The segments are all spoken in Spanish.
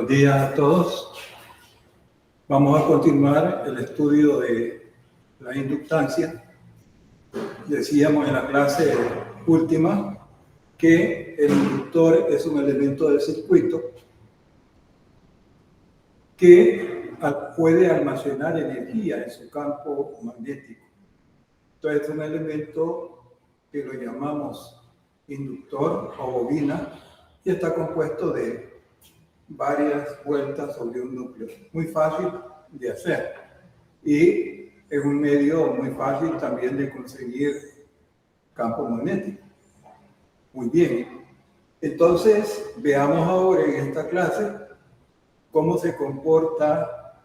Buenos días a todos. Vamos a continuar el estudio de la inductancia. Decíamos en la clase última que el inductor es un elemento del circuito que puede almacenar energía en su campo magnético. Entonces es un elemento que lo llamamos inductor o bobina y está compuesto de varias vueltas sobre un núcleo. Muy fácil de hacer y es un medio muy fácil también de conseguir campo magnético. Muy bien. Entonces, veamos ahora en esta clase cómo se comporta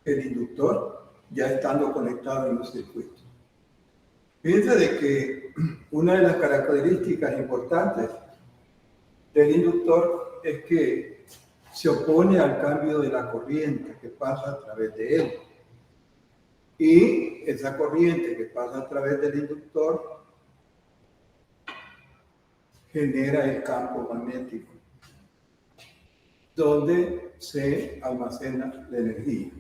el inductor ya estando conectado en los circuitos. Fíjense de que una de las características importantes del inductor es que se opone al cambio de la corriente que pasa a través de él. Y esa corriente que pasa a través del inductor genera el campo magnético, donde se almacena la energía.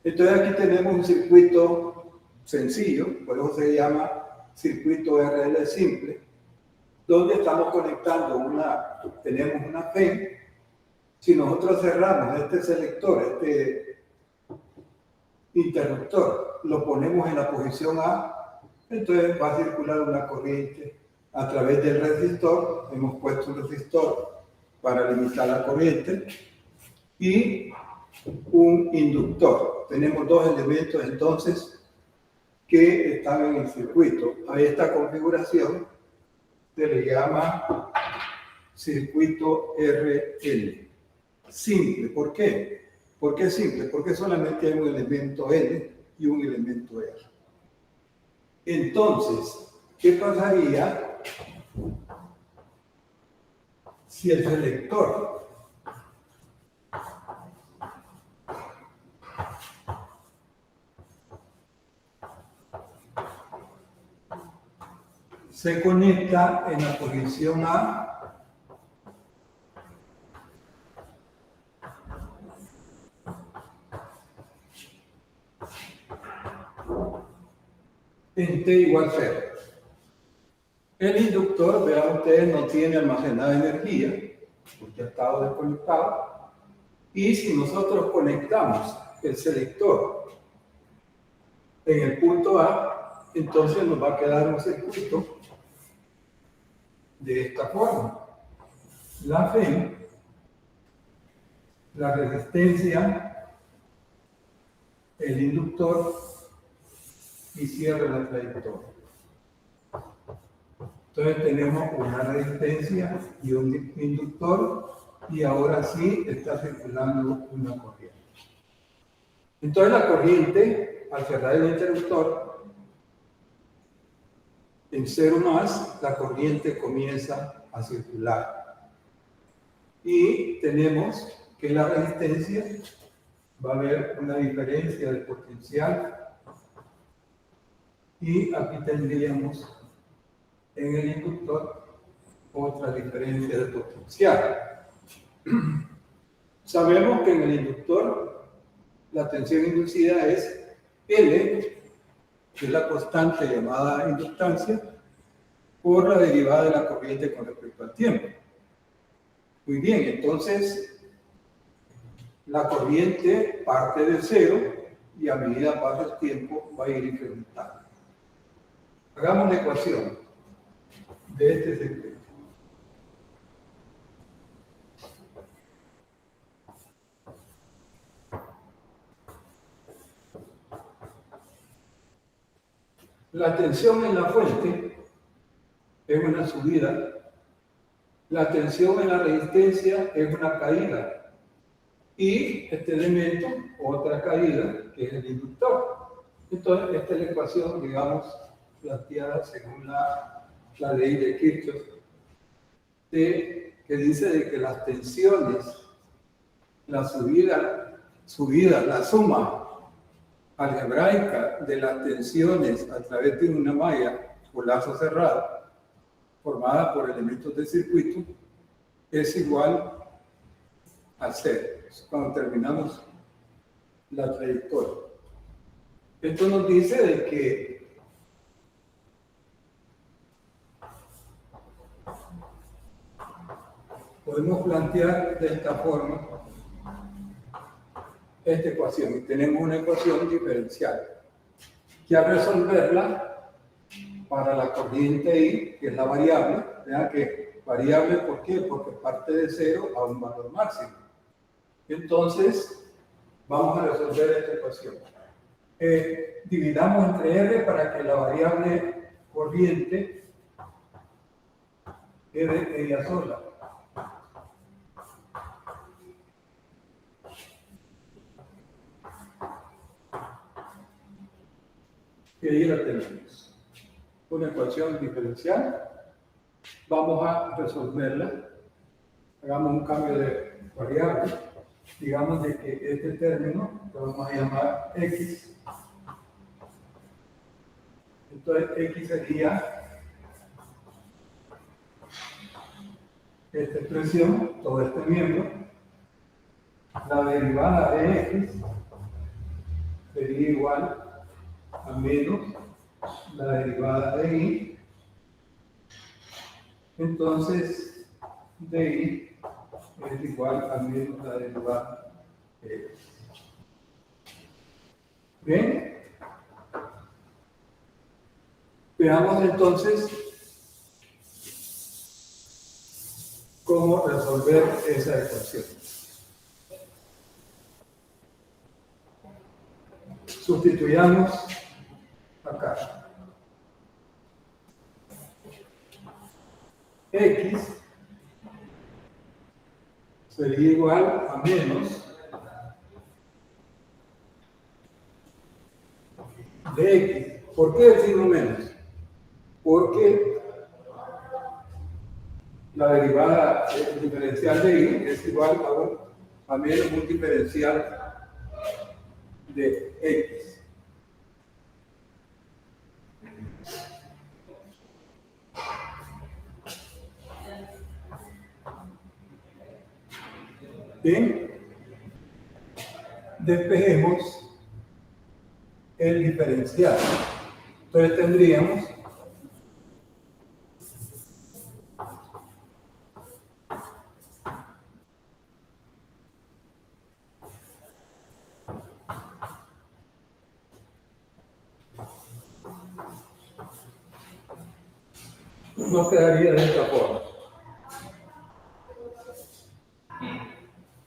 Entonces aquí tenemos un circuito sencillo, por eso se llama circuito RL simple, donde estamos conectando tenemos una FEM. Si nosotros cerramos este selector, este interruptor, lo ponemos en la posición A, entonces va a circular una corriente a través del resistor. Hemos puesto un resistor para limitar la corriente y un inductor. Tenemos dos elementos entonces que están en el circuito. A esta configuración se le llama circuito RL. Simple. ¿Por qué? ¿Por qué simple? Porque solamente hay un elemento N y un elemento R. Entonces, ¿qué pasaría si el selector se conecta en la posición A? En T igual 0. El inductor, vean ustedes, no tiene almacenada energía, porque ha estado desconectado. Y si nosotros conectamos el selector en el punto A, entonces nos va a quedar un circuito de esta forma. La FEM, la resistencia, el inductor y cierra la trayectoria. Entonces tenemos una resistencia y un inductor y ahora sí está circulando una corriente. Entonces la corriente, al cerrar el interruptor en 0 más, la corriente comienza a circular. Y tenemos que la resistencia va a haber una diferencia de potencial. Y aquí tendríamos en el inductor otra diferencia de potencial. Sabemos que en el inductor la tensión inducida es L, que es la constante llamada inductancia, por la derivada de la corriente con respecto al tiempo. Muy bien, entonces la corriente parte de 0 y a medida que pasa el tiempo va a ir incrementando. Hagamos la ecuación de este circuito. La tensión en la fuente es una subida. La tensión en la resistencia es una caída. Y este elemento, otra caída, que es el inductor. Entonces, esta es la ecuación, digamos, planteada según la ley de Kirchhoff, que dice de que las tensiones, la suma algebraica de las tensiones a través de una malla o lazo cerrado formada por elementos del circuito es igual hacer cuando terminamos la trayectoria. Esto nos dice de que podemos plantear de esta forma esta ecuación. Y tenemos una ecuación diferencial que al resolverla para la corriente I, que es la variable, vean que variable, ¿por qué? Porque parte de 0 a un valor máximo. Entonces, vamos a resolver esta ecuación. Dividamos entre R para que la variable corriente quede ella sola. Y ahí la tenemos. Una ecuación diferencial. Vamos a resolverla. Hagamos un cambio de variable. Digamos de que este término lo vamos a llamar X. Entonces X sería esta expresión, todo este miembro. La derivada de X sería igual a menos la derivada de Y. Entonces, de Y es igual a menos la derivada de X. ¿Bien? Veamos entonces cómo resolver esa ecuación. Sustituyamos acá. X sería igual a menos de X. ¿Por qué decimos menos? Porque la derivada diferencial de Y es igual a menos un diferencial de X. Bien, despejemos el diferencial. Entonces tendríamos nos quedaría de esta forma.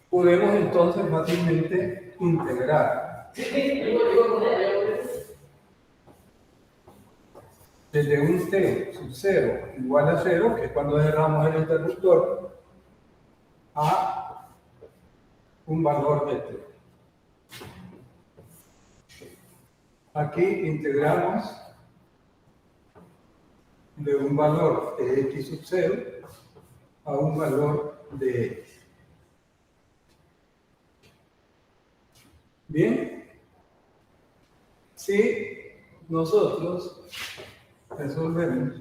Podemos entonces fácilmente integrar desde un t sub 0 igual a 0, que es cuando cerramos el interruptor, a un valor de t. Aquí integramos de un valor de x sub 0 a un valor de x. Bien, si nosotros resolvemos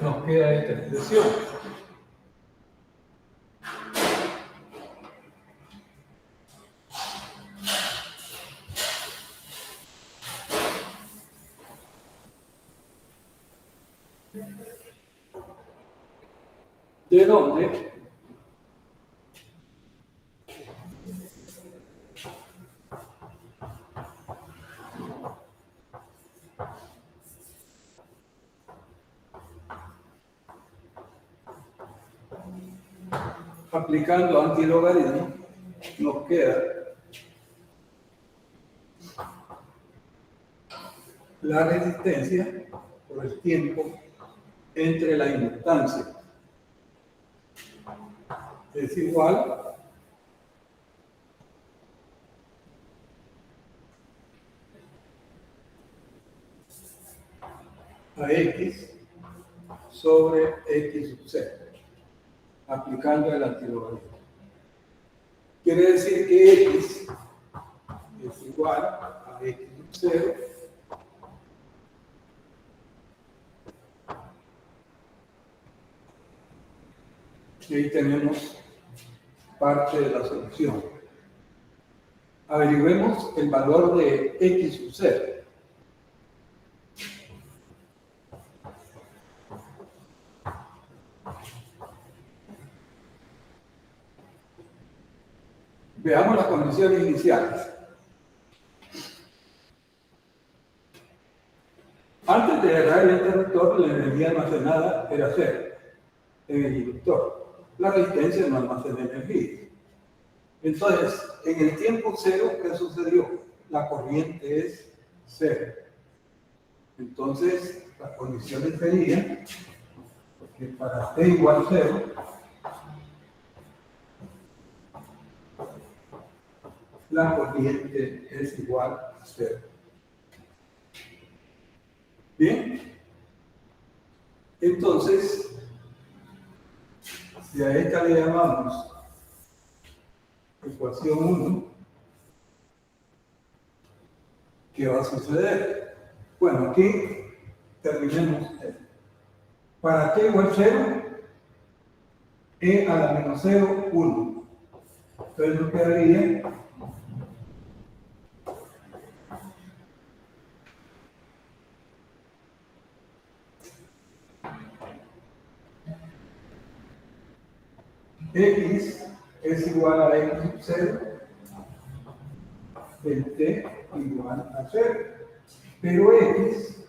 nos queda esta expresión. ¿De dónde? Aplicando antilogaritmo, nos queda la resistencia por el tiempo entre la inductancia. Es igual a X sobre X sub 0, aplicando el antilogaritmo. Quiere decir que X es igual a X sub 0. Y ahí tenemos parte de la solución. Averigüemos el valor de x sub 0. Veamos las condiciones iniciales. Antes de cerrar el interruptor, la energía almacenada era 0 en el inductor. La resistencia no almacena energía. Entonces, en el tiempo 0, ¿qué sucedió? La corriente es 0. Entonces, las condiciones serían que para t igual 0, la corriente es igual a 0. Bien. Entonces, si a esta le llamamos ecuación 1, ¿qué va a suceder? Bueno, aquí terminemos. Para t igual 0, e a la menos 0, 1. Entonces nos quedaría x es igual a x sub 0, el t igual a 0. Pero x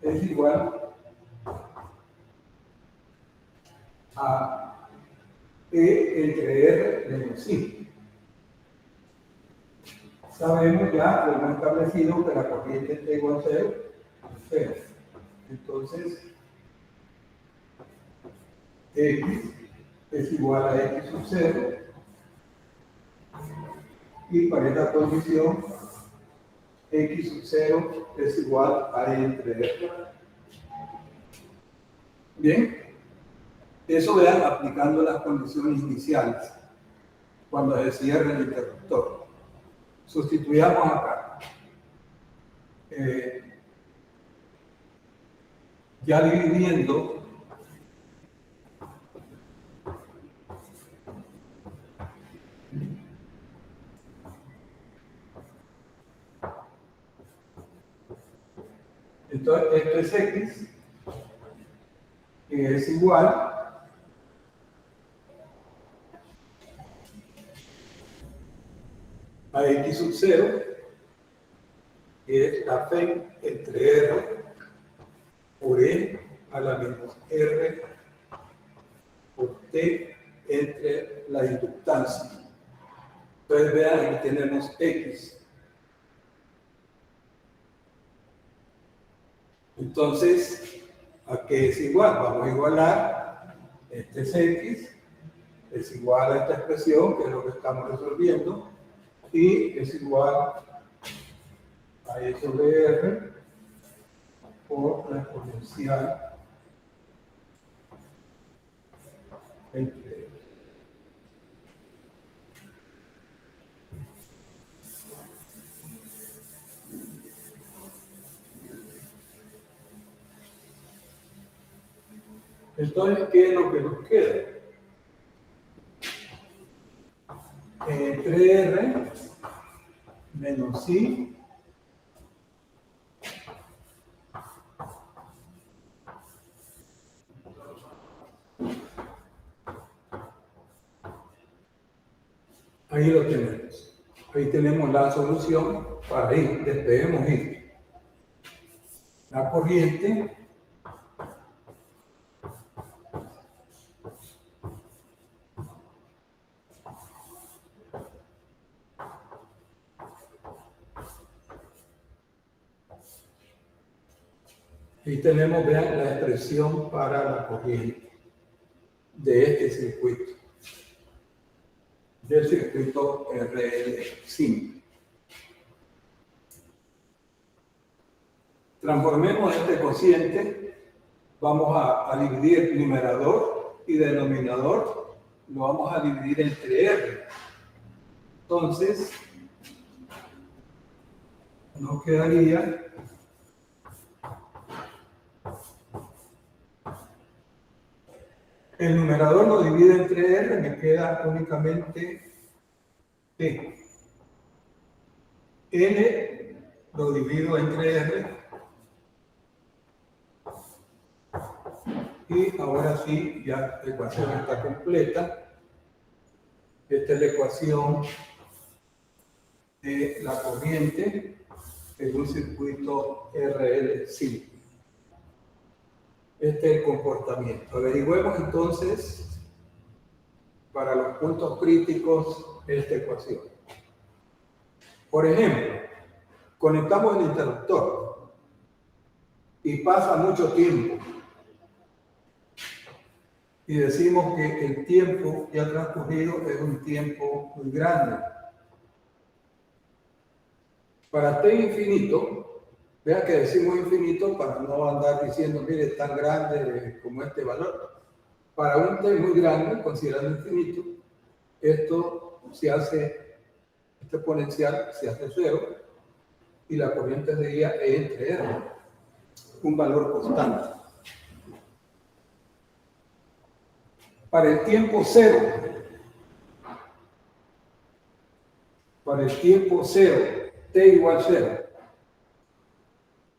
es igual a e entre r menos i. Sabemos ya, lo hemos establecido, que la corriente t igual a 0 es 0. Entonces, x es igual a x sub 0, y para esta condición x sub 0 es igual a e entre r. Bien, eso vean aplicando las condiciones iniciales cuando se cierra el interruptor. Sustituyamos acá. Ya dividiendo entonces esto es x, que es igual a x sub 0, que es la P entre r por e a la menos r por t entre la inductancia. Entonces vean, aquí tenemos x. Entonces, ¿a qué es igual? Vamos a igualar, este es x, es igual a esta expresión, que es lo que estamos resolviendo, y es igual a e sobre r por la exponencial entre r. Entonces, ¿qué es lo que nos queda? Entre r menos i ahí lo tenemos. Ahí tenemos la solución para ir. Despejemos ir. La corriente y tenemos, vean, la expresión para la corriente de este circuito, del circuito RL5. Transformemos este cociente, vamos a dividir numerador y denominador, lo vamos a dividir entre R. Entonces, nos quedaría el numerador lo divide entre R, me queda únicamente T. N lo divido entre R. Y ahora sí, ya la ecuación está completa. Esta es la ecuación de la corriente en un circuito RL-C. Este es el comportamiento. Averigüemos entonces, para los puntos críticos, esta ecuación. Por ejemplo, conectamos el interruptor y pasa mucho tiempo. Y decimos que el tiempo que ha transcurrido es un tiempo muy grande. Para t infinito, vea que decimos infinito para no andar diciendo, mire, es tan grande como este valor. Para un t muy grande, considerando infinito, esto se hace, este exponencial se hace cero y la corriente sería E entre R, un valor constante. Para el tiempo cero, t igual 0,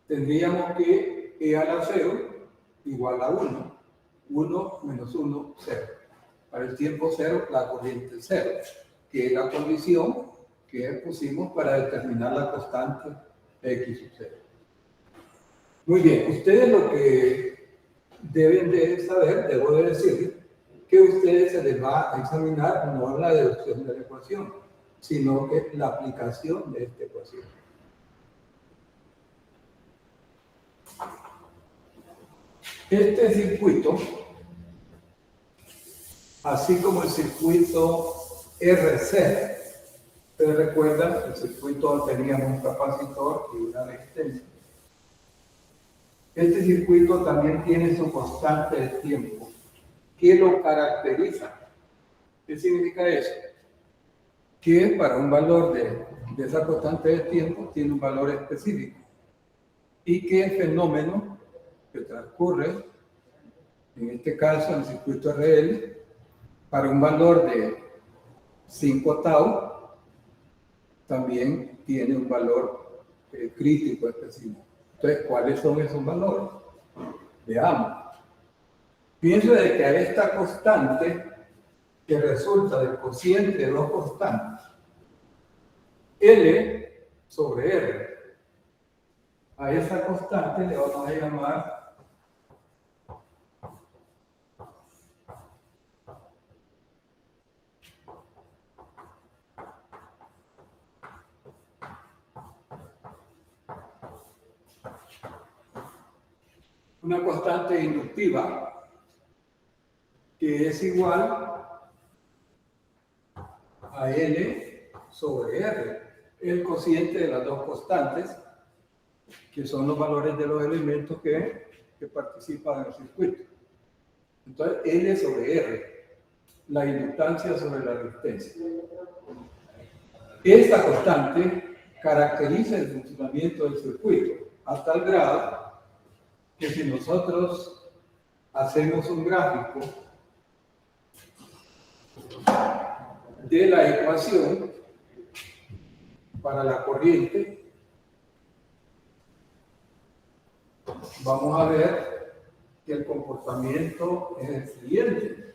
tendríamos que E a la 0 igual a 1. 1 menos 1, 0. Para el tiempo 0, la corriente 0, que es la condición que pusimos para determinar la constante X sub 0. Muy bien, ustedes lo que deben de saber, debo de decir, que a ustedes se les va a examinar no la deducción de la ecuación, sino que la aplicación de esta ecuación. Este circuito, así como el circuito RC, ustedes recuerdan, el circuito teníamos un capacitor y una resistencia. Este circuito también tiene su constante de tiempo. ¿Qué lo caracteriza? ¿Qué significa eso? Que para un valor de esa constante de tiempo tiene un valor específico y que el fenómeno que transcurre, en este caso en el circuito RL, para un valor de 5 tau, también tiene un valor crítico específico. Entonces, ¿cuáles son esos valores? Veamos. Pienso de que a esta constante, que resulta del cociente de dos constantes, L sobre R, a esa constante le vamos a llamar una constante inductiva que es igual a L sobre R, el cociente de las dos constantes, que son los valores de los elementos que participan en el circuito. Entonces, L sobre R, la inductancia sobre la resistencia. Esta constante caracteriza el funcionamiento del circuito a tal grado que si nosotros hacemos un gráfico de la ecuación para la corriente, vamos a ver que el comportamiento es el siguiente.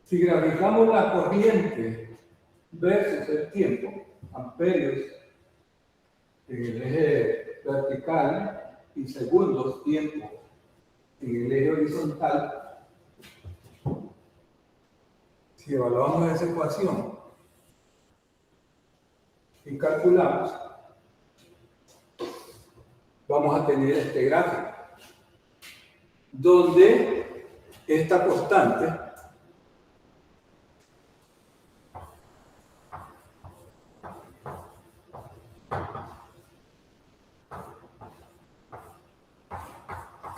Si graficamos la corriente versus el tiempo, amperios en el eje vertical y segundos, tiempo en el eje horizontal, si evaluamos esa ecuación y calculamos, vamos a tener este gráfico, donde esta constante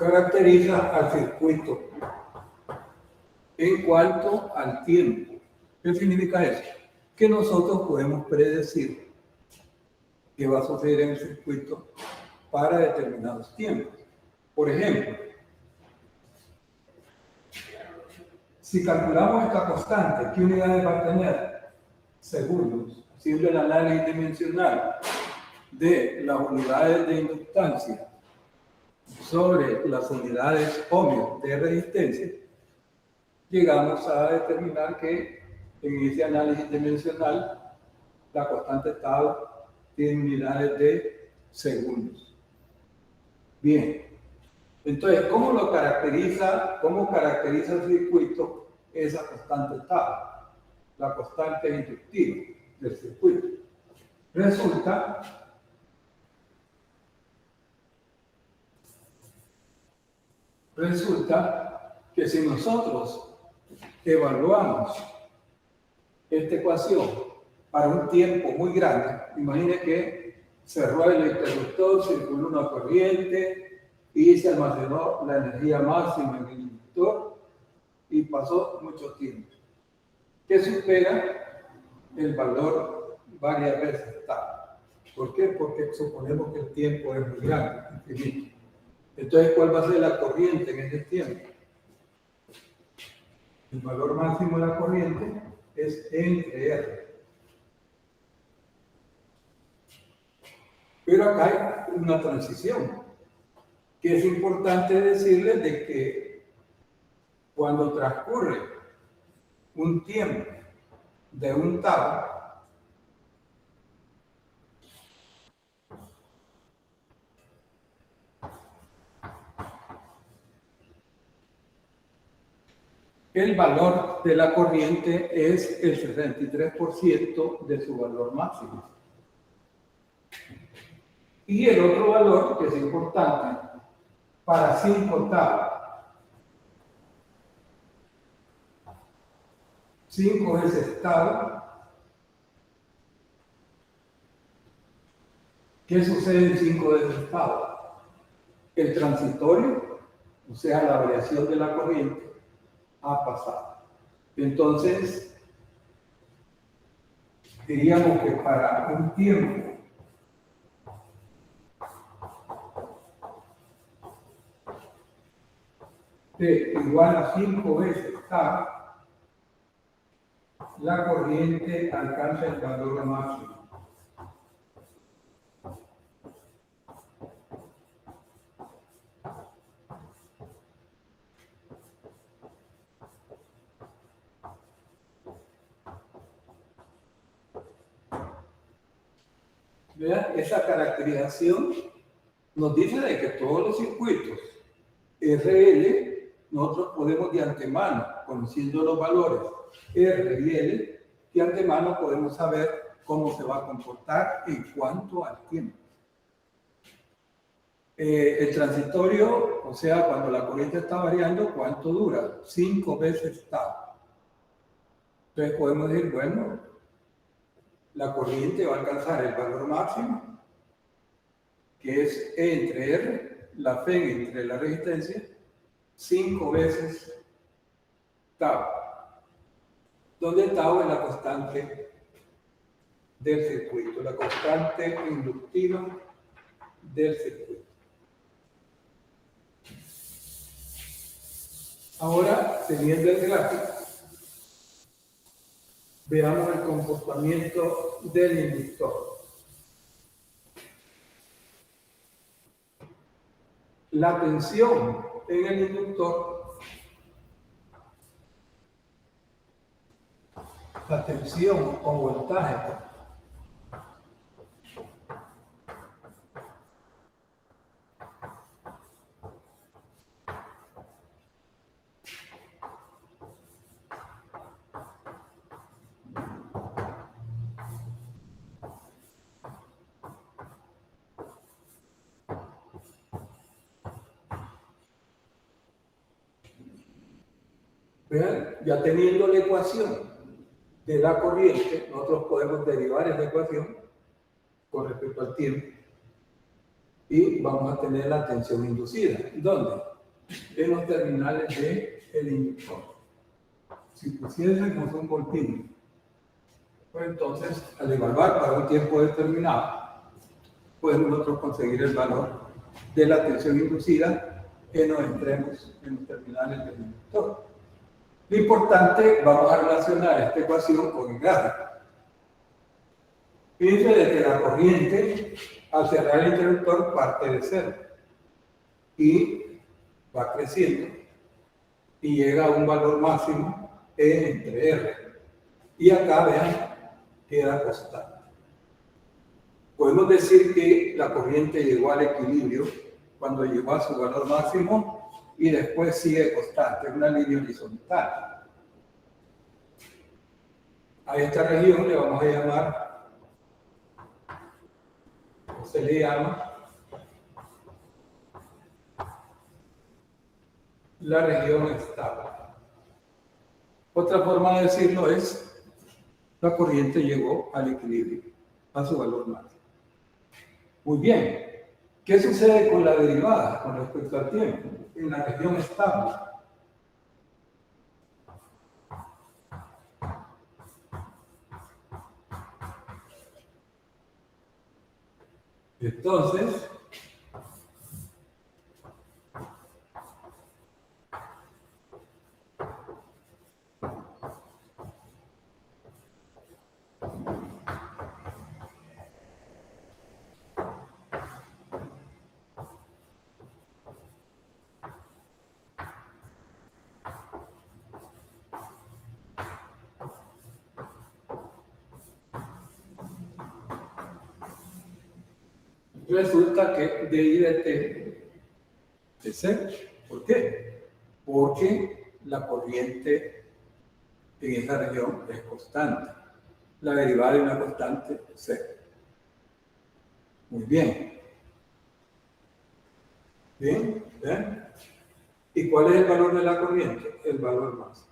caracteriza al circuito en cuanto al tiempo. ¿Qué significa eso? Que nosotros podemos predecir qué va a suceder en el circuito para determinados tiempos. Por ejemplo, si calculamos esta constante, ¿qué unidades va a tener? Segundos. Haciendo el análisis dimensional de las unidades de inductancia sobre las unidades ohmios de resistencia, llegamos a determinar que en ese análisis dimensional la constante tau tiene unidades de segundos. Bien, entonces, ¿cómo caracteriza el circuito esa constante tau? La constante inductiva del circuito. Resulta que si nosotros evaluamos esta ecuación para un tiempo muy grande, imagine que cerró el interruptor, circuló una corriente y se almacenó la energía máxima en el inductor y pasó mucho tiempo, que supera el valor varias veces tal. ¿Por qué? Porque suponemos que el tiempo es muy grande, infinito. Entonces, ¿cuál va a ser la corriente en ese tiempo? El valor máximo de la corriente es entre R. Pero acá hay una transición, que es importante decirles de que cuando transcurre un tiempo de un tau, el valor de la corriente es el 63% de su valor máximo. Y el otro valor, que es importante, para 5 tau. 5 veces tau. ¿Qué sucede en 5 veces tau? El transitorio, o sea, la variación de la corriente, ha pasado. Entonces, diríamos que para un tiempo de igual a 5 veces tau, la corriente alcanza el valor máximo. ¿Vean? Esa caracterización nos dice de que todos los circuitos RL, nosotros podemos de antemano, conociendo los valores R y L, de antemano podemos saber cómo se va a comportar en cuanto al tiempo. El transitorio, o sea, cuando la corriente está variando, ¿cuánto dura? 5 veces tau. Entonces podemos decir, bueno, la corriente va a alcanzar el valor máximo, que es E entre R, la Phi entre la resistencia, 5 veces tau, donde tau es la constante del circuito, la constante inductiva del circuito. Ahora, teniendo el gráfico, veamos el comportamiento del inductor. La tensión en el inductor, la tensión o voltaje, vean, ya teniendo la ecuación de la corriente, nosotros podemos derivar esa ecuación con respecto al tiempo. y vamos a tener la tensión inducida. ¿Dónde? En los terminales del inductor. Si pusiésemos un voltímetro, pues entonces al evaluar para un tiempo determinado, podemos nosotros conseguir el valor de la tensión inducida en los extremos, en los terminales del inductor. Lo importante, vamos a relacionar esta ecuación con el gráfico. Fíjense de que la corriente al cerrar el interruptor parte de cero y va creciendo y llega a un valor máximo E entre R. Y acá vean, queda constante. Podemos decir que la corriente llegó al equilibrio cuando llegó a su valor máximo y después sigue constante, es una línea horizontal. A esta región le vamos a llamar, o se le llama, la región estable. Otra forma de decirlo es, la corriente llegó al equilibrio, a su valor máximo. Muy bien, ¿qué sucede con la derivada con respecto al tiempo? En la región estable. Entonces, resulta que dI de t es cero. ¿Por qué? Porque la corriente en esa región es constante. La derivada de una constante es cero. Muy bien. Bien, ¿ven? ¿Y cuál es el valor de la corriente? El valor máximo.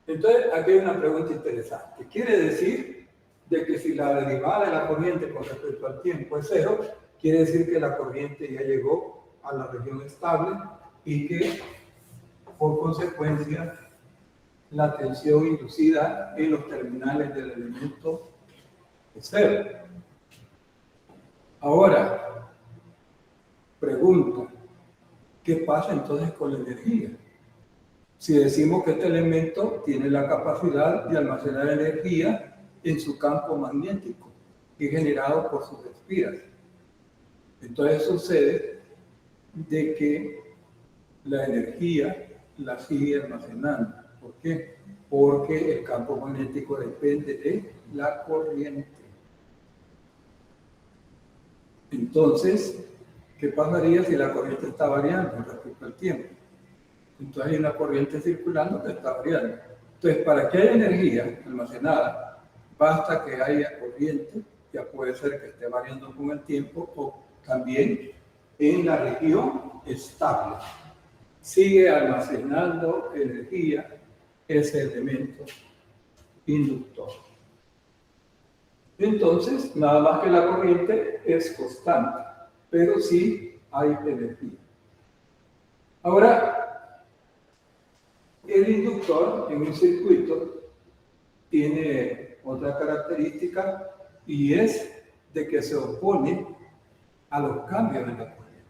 Entonces, aquí hay una pregunta interesante. Quiere decir de que si la derivada de la corriente con respecto al tiempo es cero, quiere decir que la corriente ya llegó a la región estable y que, por consecuencia, la tensión inducida en los terminales del elemento es cero. Ahora, pregunta, ¿qué pasa entonces con la energía? Si decimos que este elemento tiene la capacidad de almacenar energía en su campo magnético, que es generado por sus espiras. Entonces sucede de que la energía la sigue almacenando. ¿Por qué? Porque el campo magnético depende de la corriente. Entonces, ¿qué pasaría si la corriente está variando respecto al tiempo? Entonces hay una corriente circulando que está variando. Entonces, para que haya energía almacenada, basta que haya corriente, ya puede ser que esté variando con el tiempo o también en la región estable. Sigue almacenando energía ese elemento inductor. Entonces, nada más que la corriente es constante, pero sí hay energía. Ahora, el inductor en un circuito tiene otra característica y es de que se opone a los cambios en la corriente.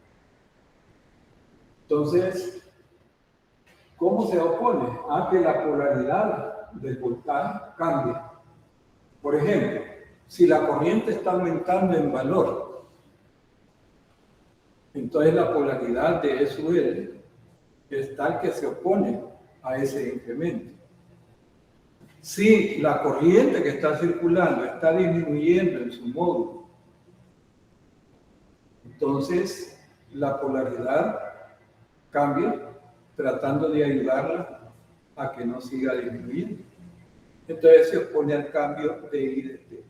Entonces, ¿cómo se opone? A que la polaridad del voltaje cambie. Por ejemplo, si la corriente está aumentando en valor, entonces la polaridad de E sub L es tal que se opone a ese incremento. Si la corriente que está circulando está disminuyendo en su módulo, entonces la polaridad cambia tratando de ayudarla a que no siga disminuyendo. Entonces se opone al cambio de I de T.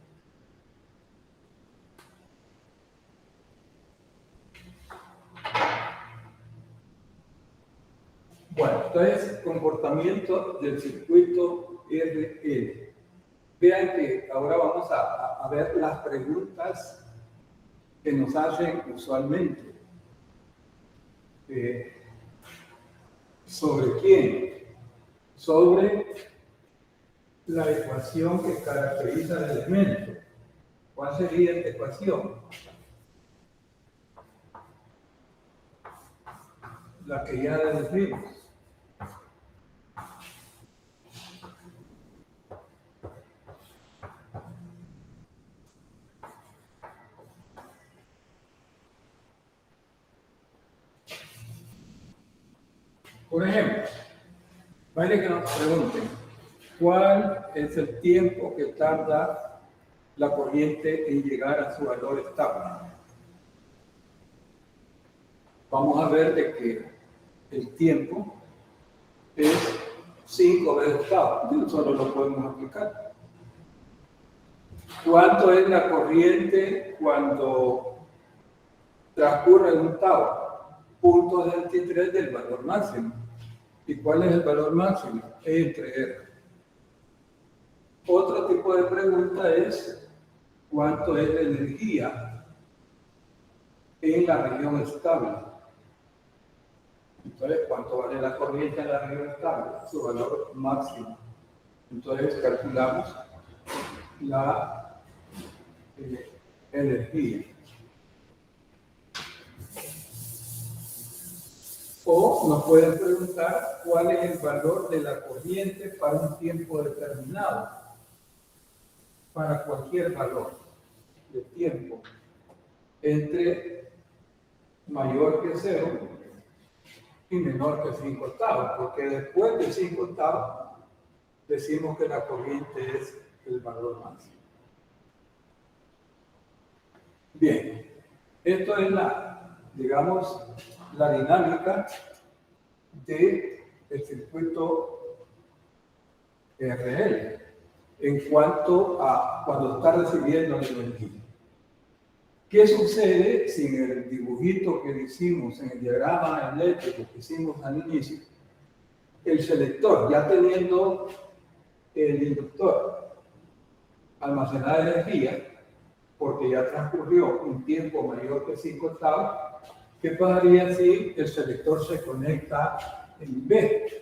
Bueno, entonces, comportamiento del circuito RL. Vean que ahora vamos a ver las preguntas que nos hacen usualmente. ¿Sobre quién? Sobre la ecuación que caracteriza el elemento. ¿Cuál sería esta ecuación? La que ya deducimos. Por ejemplo, vale que nos pregunten, ¿cuál es el tiempo que tarda la corriente en llegar a su valor estable? Vamos a ver de que el tiempo es 5 veces tau. Solo lo podemos aplicar. ¿Cuánto es la corriente cuando transcurre un tau? 0.23 del valor máximo. ¿Y cuál es el valor máximo? E entre R. Otro tipo de pregunta es ¿cuánto es la energía en la región estable? Entonces, ¿cuánto vale la corriente en la región estable? Su valor máximo. Entonces, calculamos la energía. O nos pueden preguntar cuál es el valor de la corriente para un tiempo determinado. Para cualquier valor de tiempo entre mayor que 0 y menor que 5 octavos, porque después de 5 octavos decimos que la corriente es el valor máximo. Bien, esto es digamos, la dinámica del circuito RL en cuanto a cuando está recibiendo la energía. ¿Qué sucede si en el dibujito que hicimos, en el diagrama eléctrico que hicimos al inicio, el selector, ya teniendo el inductor almacenada energía, porque ya transcurrió un tiempo mayor que 5 octavos, ¿qué pasaría si el selector se conecta en B?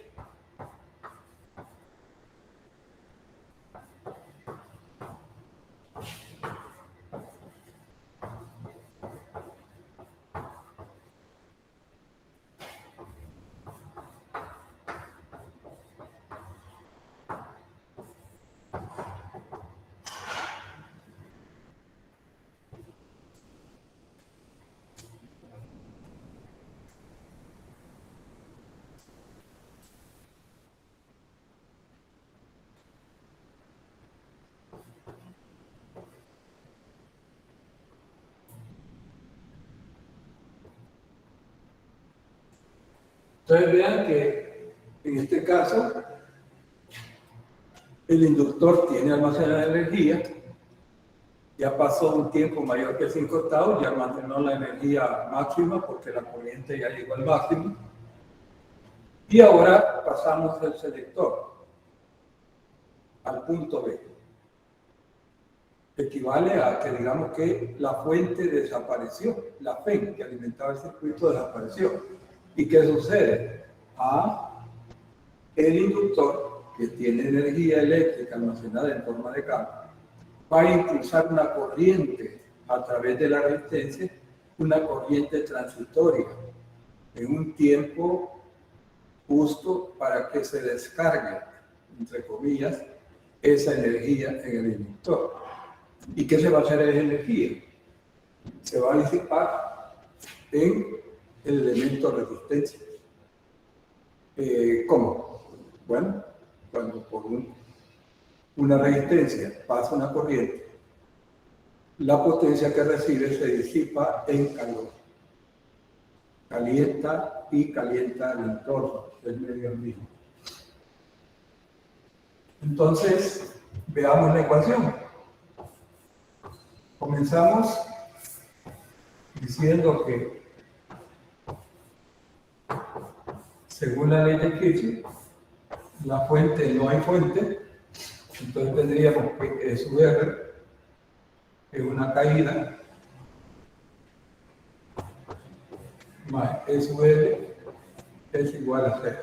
Entonces vean que en este caso el inductor tiene almacenada energía, ya pasó un tiempo mayor que 5 octavos, ya almacenó la energía máxima porque la corriente ya llegó al máximo. Y ahora pasamos del selector al punto B. Equivale a que digamos que la fuente desapareció, la FEN que alimentaba el circuito desapareció. ¿Y qué sucede? El inductor, que tiene energía eléctrica almacenada en forma de campo, va a impulsar una corriente a través de la resistencia, una corriente transitoria, en un tiempo justo para que se descargue, entre comillas, esa energía en el inductor. ¿Y qué se va a hacer esa energía? Se va a disipar en el elemento resistencia. ¿Cómo? Bueno, cuando por una resistencia pasa una corriente, la potencia que recibe se disipa en calor. Calienta y calienta el entorno del medio ambiente. Entonces, veamos la ecuación. Comenzamos diciendo que según la ley de Kirchhoff, la fuente no hay fuente, entonces tendríamos que E sub R es una caída E sub L es igual a 0.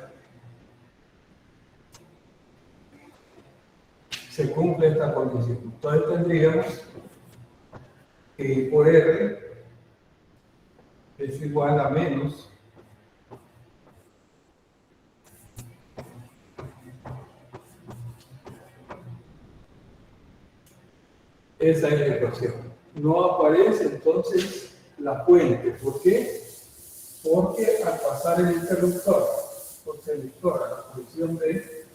Se cumple esta condición. Entonces tendríamos que I por R es igual a menos esa es la ecuación. No aparece entonces la fuente. ¿Por qué? Porque al pasar el interruptor por selector a la posición B,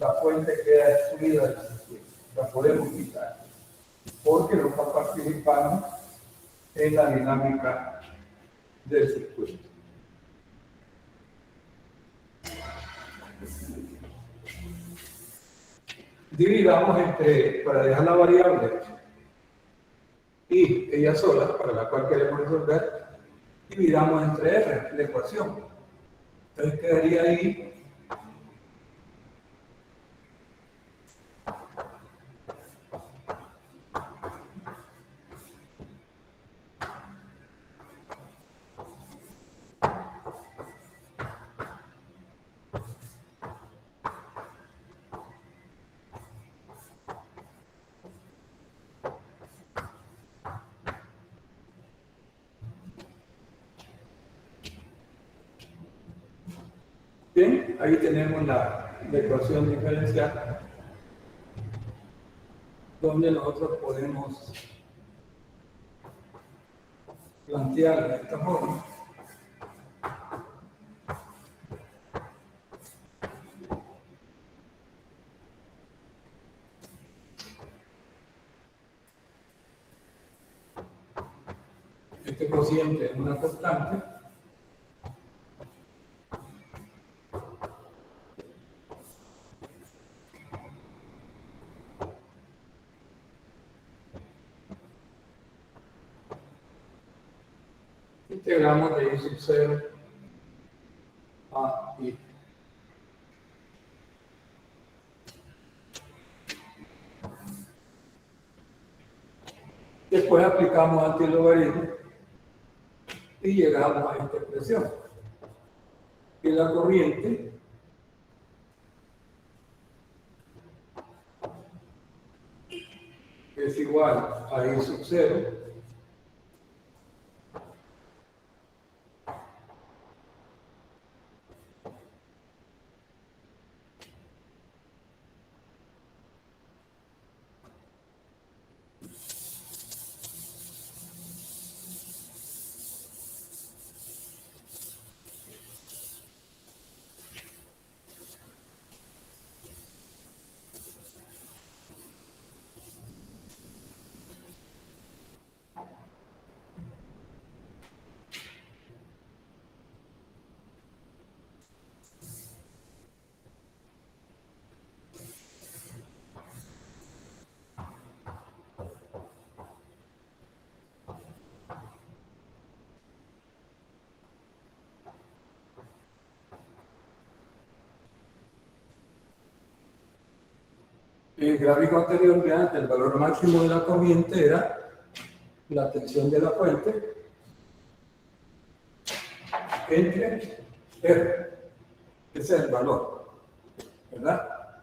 la fuente queda excluida del circuito. La podemos quitar. Porque no está participando en la dinámica del circuito. Dividamos para dejar la variable y ella sola, para la cual queremos resolver, dividamos entre R, la ecuación. Entonces quedaría ahí bien, ahí tenemos la ecuación diferencial donde nosotros podemos plantearla de esta forma. Este cociente es una constante. Integramos de I sub 0 a I. Después aplicamos antilogaritmo y llegamos a esta expresión. Y la corriente es igual a I sub 0 En el gráfico anterior, vean, el valor máximo de la corriente era la tensión de la fuente entre R. Ese es el valor, ¿verdad?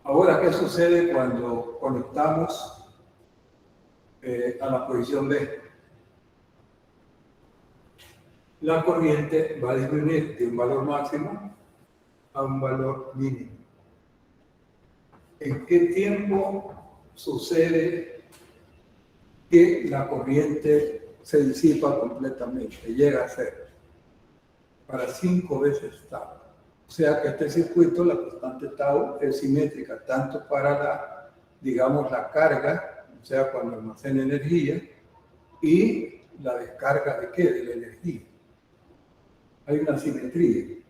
Ahora, ¿qué sucede cuando conectamos a la posición B? La corriente va a disminuir de un valor máximo a un valor mínimo. ¿En qué tiempo sucede que la corriente se disipa completamente, llega a cero? Para 5 veces tau. O sea que este circuito, la constante tau, es simétrica tanto para la carga, o sea, cuando almacena energía, y la descarga de qué? De la energía. Hay una simetría.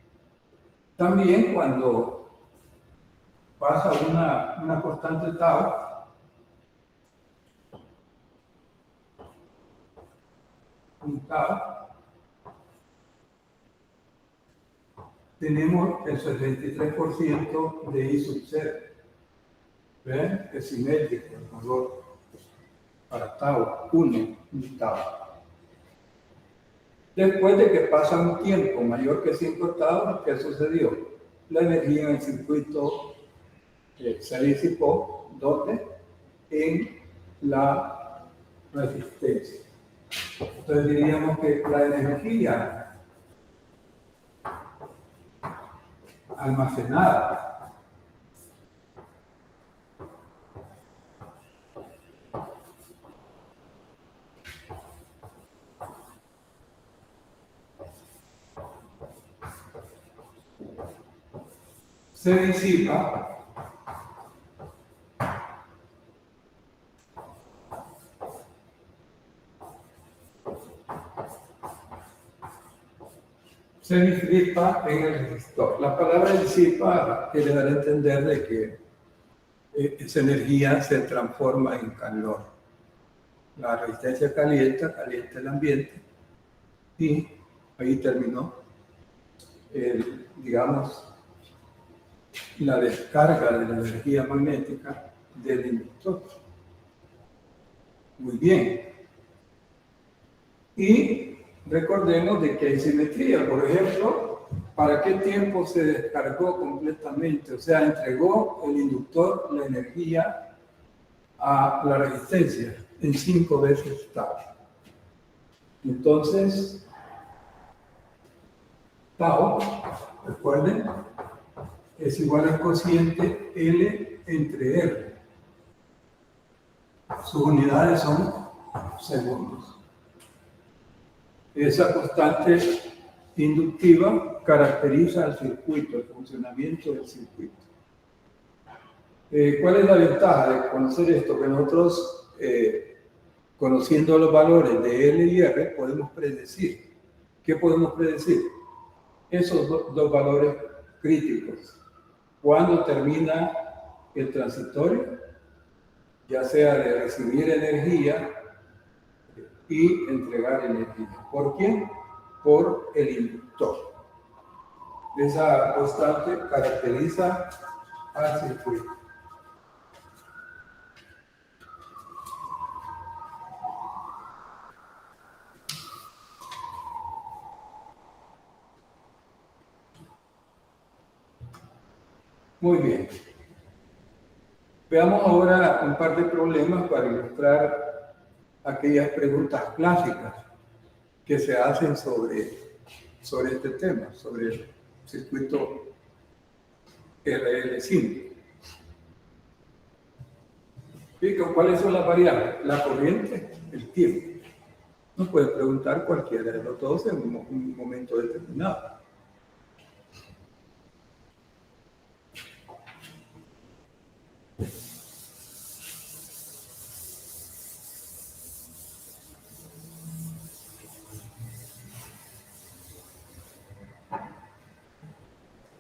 También cuando pasa una constante tau, un tau, tenemos el 73% de I sub 0. ¿Ven? Es simétrico el valor para tau, 1 tau. Después de que pasa un tiempo mayor que 5 octavos, ¿qué sucedió? La energía en el circuito se disipó, ¿dónde? En la resistencia. Entonces diríamos que la energía almacenada se disipa en el resistor. La palabra disipa quiere dar a entender de que esa energía se transforma en calor. La resistencia calienta el ambiente y ahí terminó, digamos, la descarga de la energía magnética del inductor. Muy bien. Y recordemos de que hay simetría. Por ejemplo, ¿para qué tiempo se descargó completamente? O sea, entregó el inductor la energía a la resistencia en 5 veces tau. Entonces, tau, recuerden, es igual al cociente L entre R. Sus unidades son segundos. Esa constante inductiva caracteriza al circuito, el funcionamiento del circuito. ¿Cuál es la ventaja de conocer esto? Que nosotros, conociendo los valores de L y R, podemos predecir. ¿Qué podemos predecir? Esos dos valores críticos. Cuando termina el transitorio, ya sea de recibir energía y entregar energía. ¿Por quién? Por el inductor. Esa constante caracteriza al circuito. Muy bien. Veamos ahora un par de problemas para ilustrar aquellas preguntas clásicas que se hacen sobre este tema, sobre el circuito RL5. ¿Cuáles son las variables? La corriente, el tiempo. Nos puede preguntar cualquiera de los dos en un momento determinado.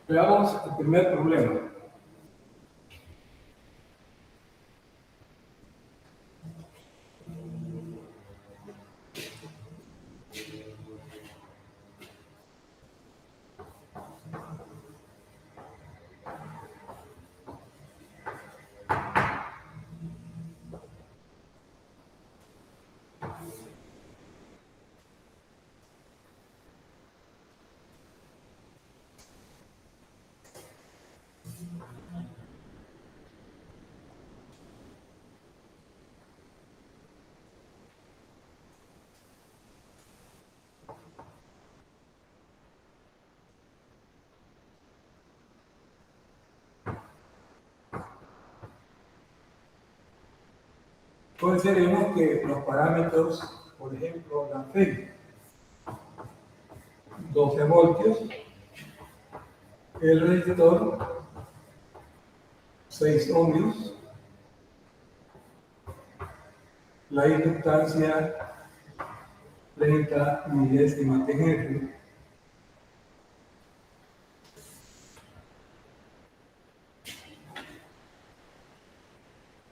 Veamos el primer problema. Consideremos que los parámetros, por ejemplo, la FEM, 12 voltios, el resistor, 6 ohmios, la inductancia, 30 milésimas de Henry,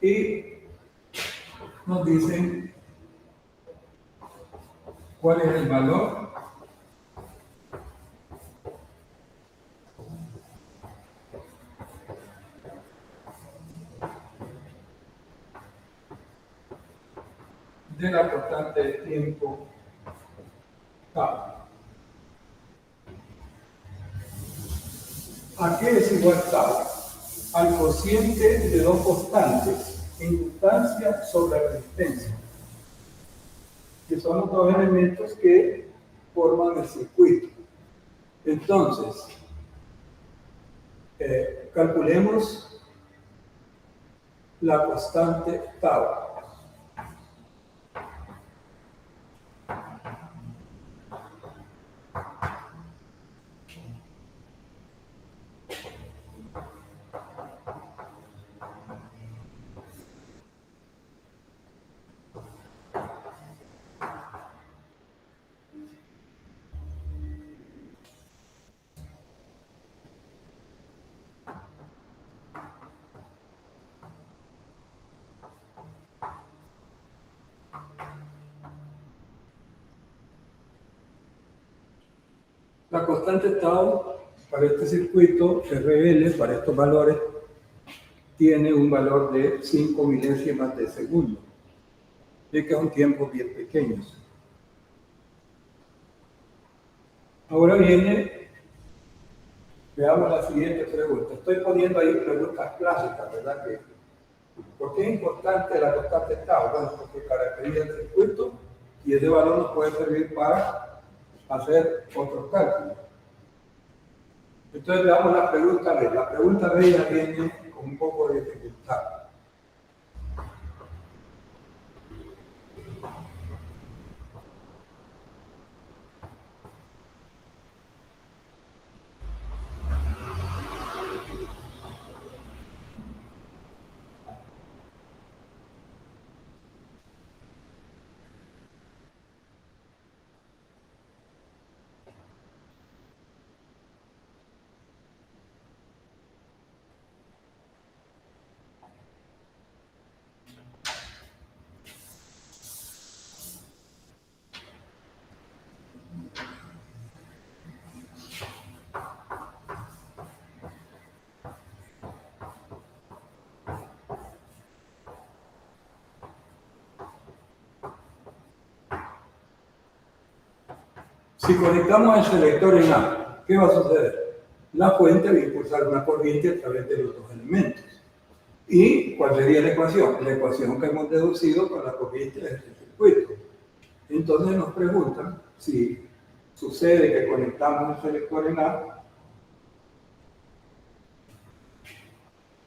y nos dicen cuál es el valor de la constante de tiempo tau. ¿A qué es igual tau? Al cociente de dos constantes, inductancia sobre resistencia, que son los dos elementos que forman el circuito. Entonces, calculemos la constante tau. La constante tau para este circuito RL, para estos valores, tiene un valor de 5 milésimas de segundo, de que son tiempos bien pequeños. Ahora veamos la siguiente pregunta. Estoy poniendo ahí preguntas clásicas, ¿verdad? ¿Por qué es importante la constante tau? Bueno, porque caracteriza el circuito y ese valor nos puede servir para hacer otros cálculos. Entonces veamos la pregunta B. La pregunta B ya viene con un poco de dificultad. Si conectamos el selector en A, ¿qué va a suceder? La fuente va a impulsar una corriente a través de los dos elementos. ¿Y cuál sería la ecuación? La ecuación que hemos deducido para la corriente de este circuito. Entonces nos preguntan si sucede que conectamos el selector en A,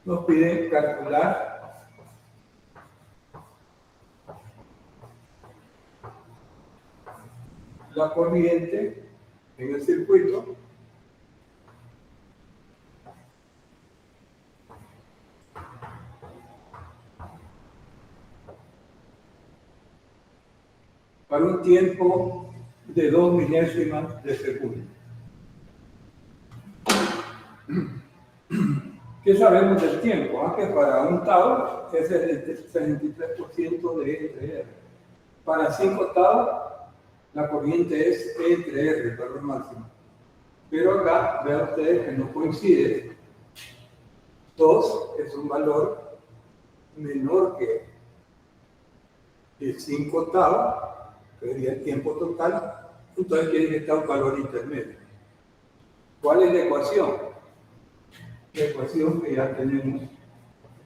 nos piden calcular la corriente en el circuito para un tiempo de 2 milésimas de segundo. ¿Qué sabemos del tiempo? Que para un tau es el 63% de E entre R. Para 5 tau, la corriente es E entre R, el valor máximo. Pero acá, vean ustedes que no coincide. 2 es un valor menor que el 5 tau, que sería el tiempo total, entonces quiere que está un valor intermedio. ¿Cuál es la ecuación? La ecuación que ya tenemos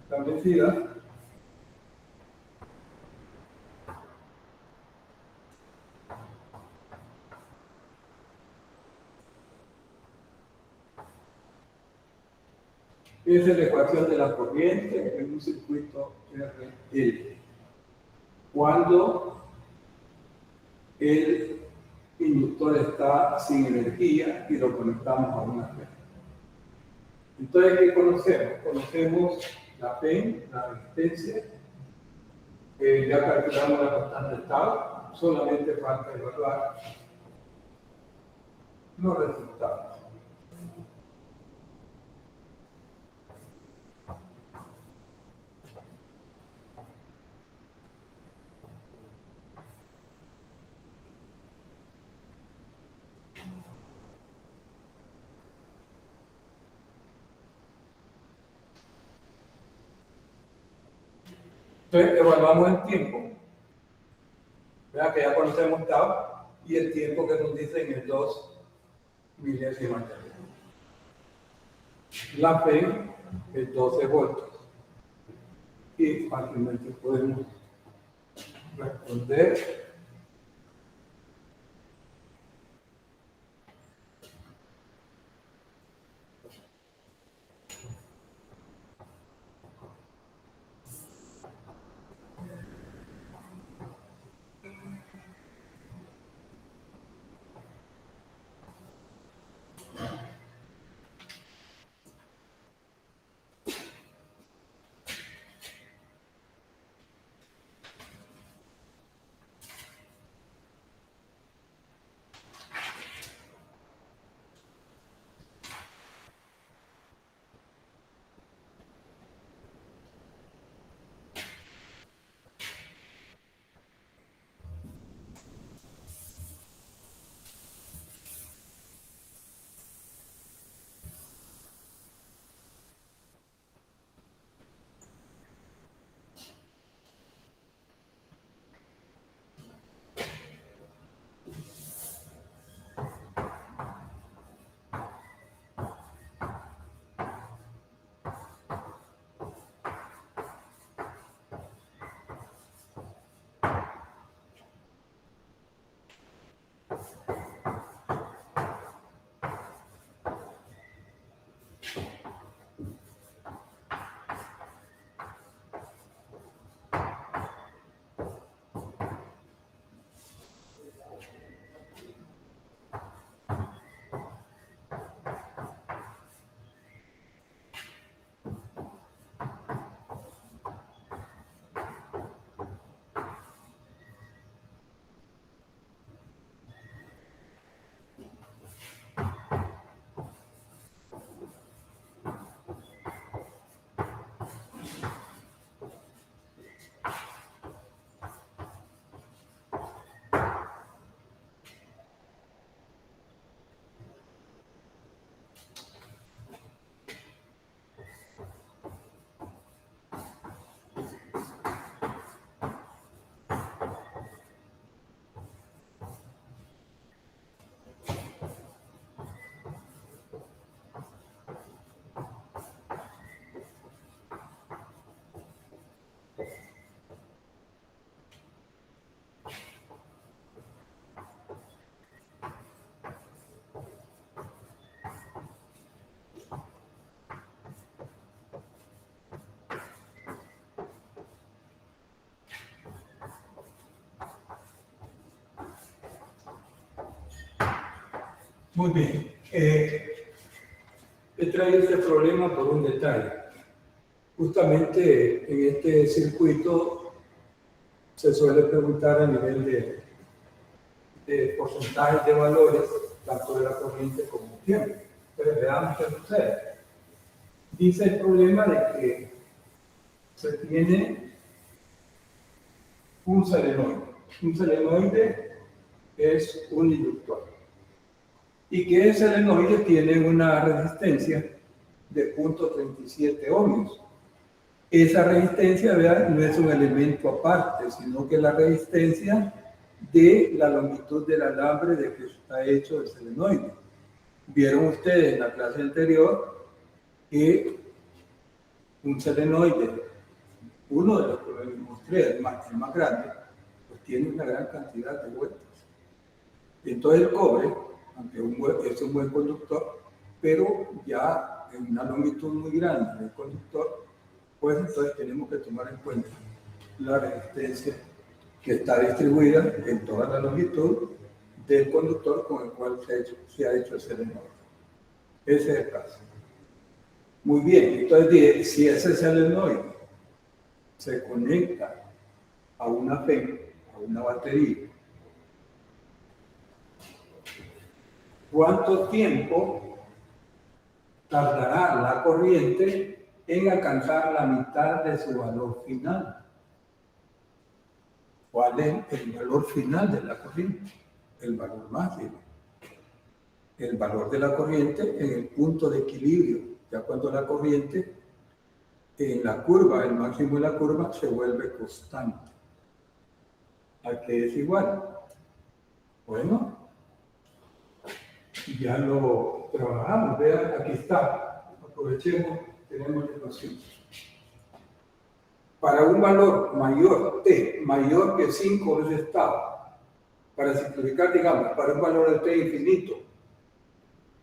establecida es la ecuación de la corriente en un circuito RL. Cuando el inductor está sin energía y lo conectamos a una red. Entonces, ¿qué conocemos? Conocemos la P, la resistencia, ya calculamos la constante tau, solamente falta evaluar los resultados. Entonces, evaluamos el tiempo. Vean que ya conocemos tau y el tiempo que nos dicen es 2 milésimas de segundo. La fe es 12 voltios. Y fácilmente podemos responder. Muy bien. He traído este problema por un detalle. Justamente en este circuito se suele preguntar a nivel de porcentajes de valores, tanto de la corriente como del tiempo. Pero veamos qué sucede. Dice el problema de que se tiene un solenoide. Un solenoide es un inductor. Y que ese solenoide tiene una resistencia de 0.37 ohmios. Esa resistencia, vean, no es un elemento aparte, sino que es la resistencia de la longitud del alambre de que está hecho el solenoide. Vieron ustedes en la clase anterior que un solenoide, uno de los que mostré, el más grande, pues tiene una gran cantidad de vueltas. Entonces el cobre, aunque es un buen conductor, pero ya en una longitud muy grande del conductor, pues entonces tenemos que tomar en cuenta la resistencia que está distribuida en toda la longitud del conductor con el cual se ha hecho el solenoide. Ese es el caso. Muy bien, entonces dije, si ese solenoide se conecta a una FEM, a una batería, ¿cuánto tiempo tardará la corriente en alcanzar la mitad de su valor final? ¿Cuál es el valor final de la corriente? El valor máximo. El valor de la corriente en el punto de equilibrio. Ya cuando la corriente en la curva, el máximo de la curva, se vuelve constante. ¿A qué es igual? Bueno, ya lo trabajamos. Vean, aquí está. Aprovechemos, tenemos la ecuación. Para un valor mayor, t, mayor que 5 veces tau, para simplificar, digamos, para un valor de t infinito,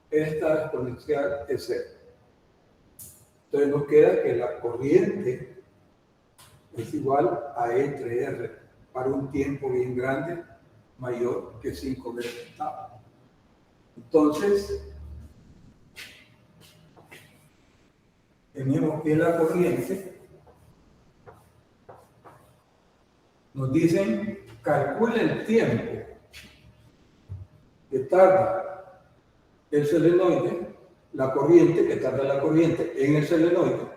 esta exponencial es 0. Entonces nos queda que la corriente es igual a E entre R para un tiempo bien grande, mayor que 5 veces tau. Entonces, tenemos que la corriente, nos dicen, calcula el tiempo que tarda el solenoide, la corriente, que tarda la corriente en el solenoide,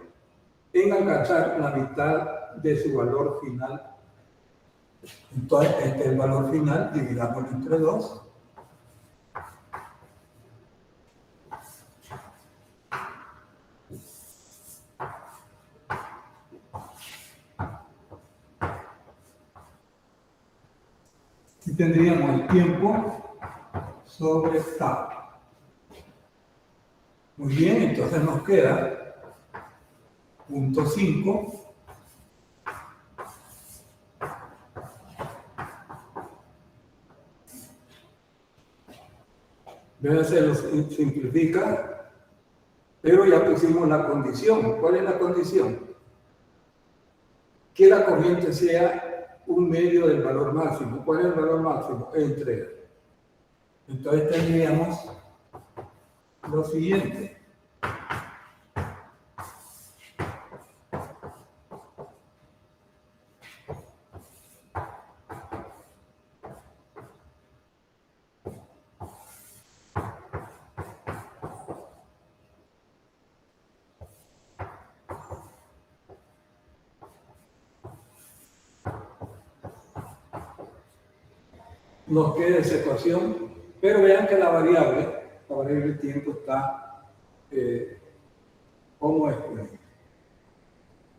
en alcanzar la mitad de su valor final. Entonces, este es el valor final, dividámoslo entre 2. Y tendríamos el tiempo sobre tau. Muy bien, entonces nos queda 0.5 se lo simplifica, pero ya pusimos la condición. ¿Cuál es la condición? Que la corriente sea un medio del valor máximo. ¿Cuál es el valor máximo? Entre R. Entonces tendríamos lo siguiente. Nos queda esa ecuación, pero vean que la variable tiempo está como exponente.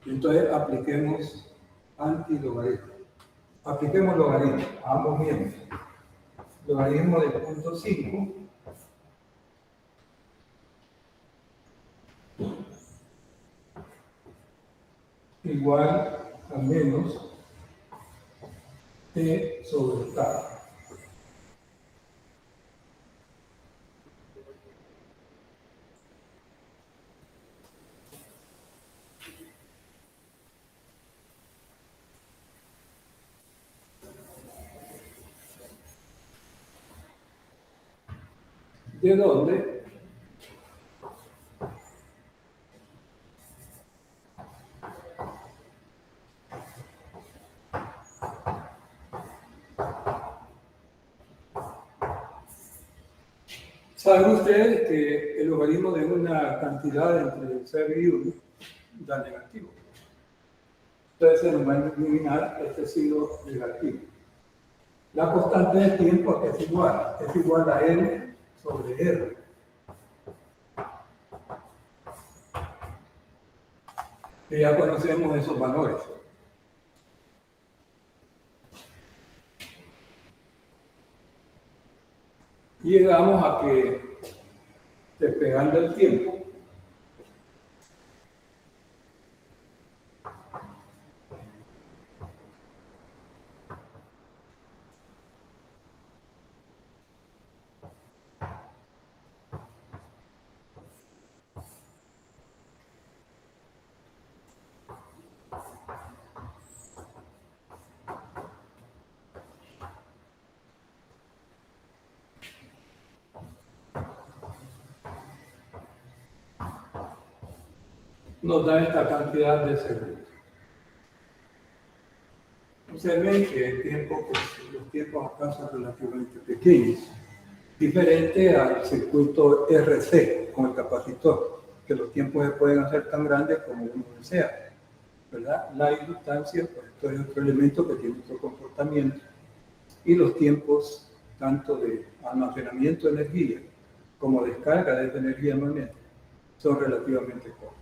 Entonces apliquemos antilogaritmo. Apliquemos logaritmo a ambos miembros. Logaritmo de 0.5 igual a menos t sobre tau. ¿De dónde? Saben ustedes que el logaritmo de una cantidad entre 0 y 1 da negativo. Entonces se nos va a eliminar este signo negativo. La constante del tiempo es igual a N sobre R. Y ya conocemos esos valores. Y llegamos a que, despegando el tiempo, nos da esta cantidad de segundos. Observen que el tiempo, pues, los tiempos acá son relativamente pequeños, diferente al circuito RC con el capacitor, que los tiempos se pueden hacer tan grandes como uno desea, ¿verdad? La inductancia, pues esto es otro elemento que tiene otro comportamiento, y los tiempos tanto de almacenamiento de energía como descarga de esta energía magnética son relativamente cortos.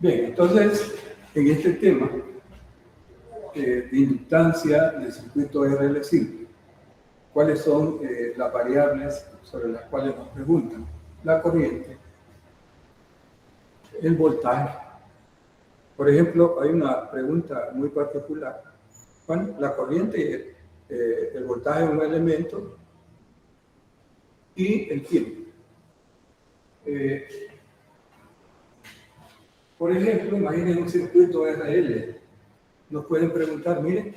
Bien, entonces, en este tema de inductancia del circuito RL5, ¿cuáles son las variables sobre las cuales nos preguntan? La corriente, el voltaje. Por ejemplo, hay una pregunta muy particular. Bueno, la corriente, el voltaje es un elemento y el tiempo. Por ejemplo, imaginen un circuito RL. Nos pueden preguntar, miren,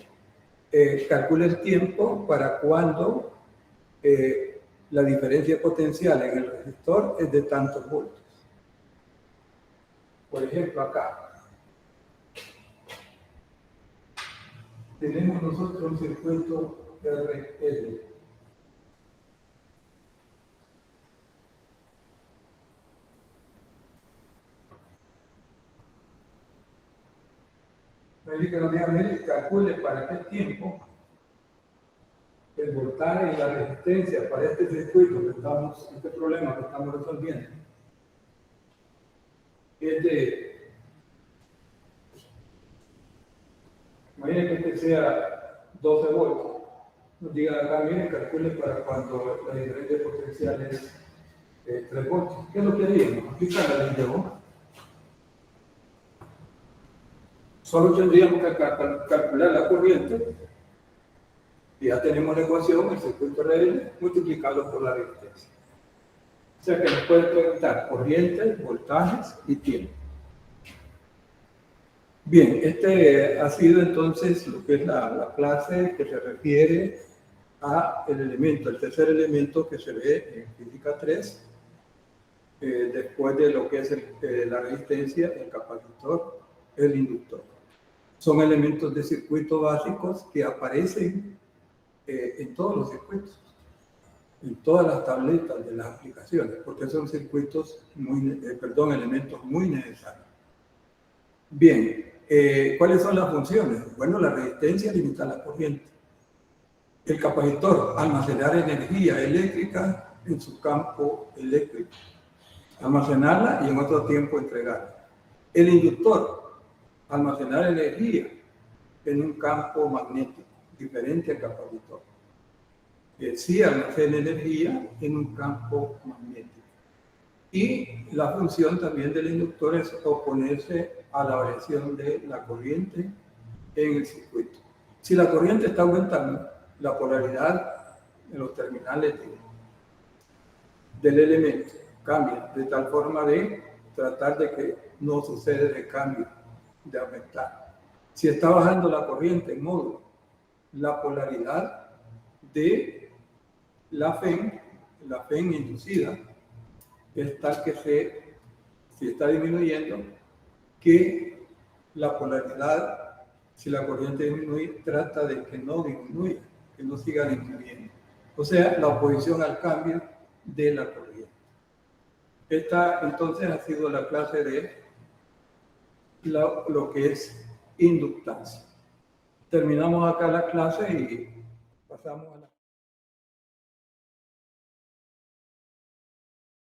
calcula el tiempo para cuando la diferencia potencial en el resistor es de tantos voltios. Por ejemplo, acá tenemos nosotros un circuito RL. Me dice que nos diga, mire, calcule para qué tiempo el voltaje y la resistencia para este circuito que estamos, este problema que estamos resolviendo, es de, imaginen que este sea 12 voltios. Nos diga acá, miren, calcule para cuando la diferencia potencial es 3 voltios. ¿Qué es lo que haríamos? Aplicar la ley de Ohm. Solo tendríamos que calcular la corriente y ya tenemos la ecuación, el circuito RL, multiplicarlo por la resistencia. O sea que nos puede preguntar corrientes, voltajes y tiempo. Bien, este ha sido entonces lo que es la clase que se refiere a el elemento, el tercer elemento que se ve en física 3, después de lo que es la resistencia, el capacitor, el inductor. Son elementos de circuito básicos que aparecen en todos los circuitos, en todas las tabletas de las aplicaciones, porque son circuitos elementos muy necesarios. Bien, ¿cuáles son las funciones? Bueno, la resistencia limita la corriente. El capacitor, almacenar energía eléctrica en su campo eléctrico, almacenarla y en otro tiempo entregarla. El inductor, almacenar energía en un campo magnético, diferente al capacitor. Sí almacena energía en un campo magnético. Y la función también del inductor es oponerse a la variación de la corriente en el circuito. Si la corriente está aumentando, la polaridad en los terminales del elemento cambia de tal forma de tratar de que no suceda el cambio, de aumentar. Si está bajando la corriente en módulo, la polaridad de la FEM inducida, es tal que si está disminuyendo, que la polaridad, si la corriente disminuye, trata de que no disminuya, que no siga disminuyendo. O sea, la oposición al cambio de la corriente. Esta entonces ha sido la clase de lo que es inductancia. Terminamos acá la clase y pasamos a la